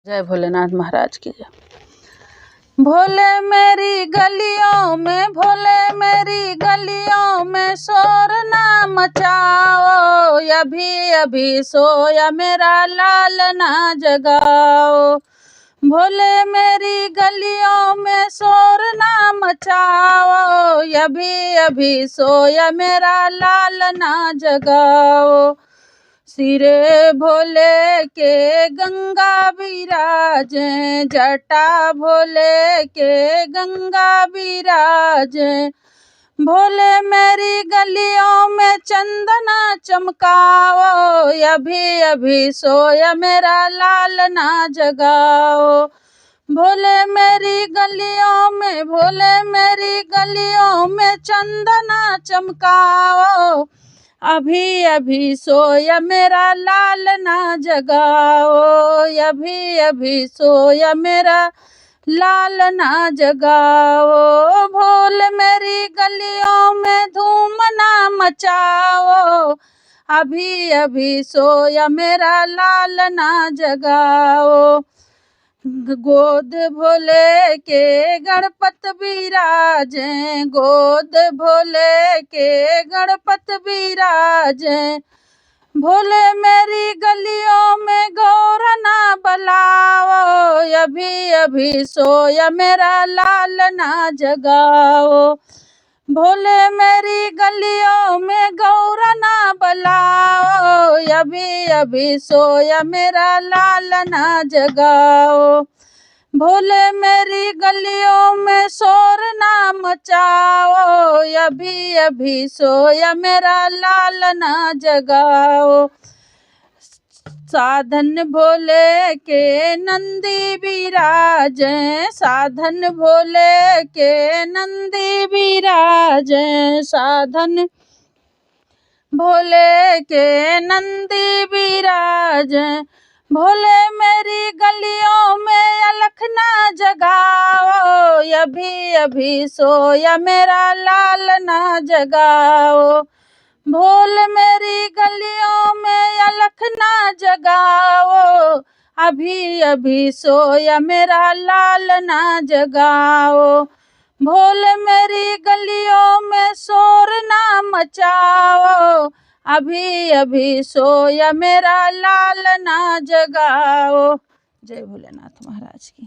जय भोलेनाथ महाराज की जय। भोले मेरी गलियों में, भोले मेरी गलियों में शोर ना मचाओ, अभी अभी सोया मेरा लाल ना जगाओ। भोले मेरी गलियों में शोर ना मचाओ, अभी अभी सोया मेरा लाल ना जगाओ। सिरे भोले के गंगा विराजे, जटा भोले के गंगा विराजे। भोले मेरी गलियों में चंदना चमकाओ, अभी अभी सोया मेरा लाल ना जगाओ। भोले मेरी गलियों में, भोले मेरी गलियों में चंदना चमकाओ, अभी अभी सोया मेरा लाल ना जगाओ। अभी अभी सोया मेरा लाल ना जगाओ। भोल मेरी गलियों में धूम ना मचाओ, अभी अभी सोया मेरा लाल ना जगाओ। गोद भोले के गणपत विराजे, गोद भोले के गणपत विराजे। भोले मेरी गलियों में गौर ना बलाओ, अभी अभी सोया मेरा लाल ना जगाओ। भोले मेरी गलियों में गौर ना बलाओ, अभी अभी सोया मेरा लाल ना जगाओ। भोले मेरी गलियों में शोर ना मचाओ, अभी अभी सोया मेरा लाल ना जगाओ। साधन भोले के नंदी विराजे, साधन भोले के नंदी विराजे। साधन भोले के नंदी विराजे। भोले मेरी गलियों में अलख ना जगाओ, अभी अभी सोया मेरा लाल ना जगाओ। भोल मेरी गलियों में अलख ना जगाओ, अभी अभी सोया मेरा लाल ना जगाओ। भोल मेरी गलियों में शोर ना मचाओ, अभी अभी सोया मेरा लाल ना जगाओ। जय भोलेनाथ महाराज की।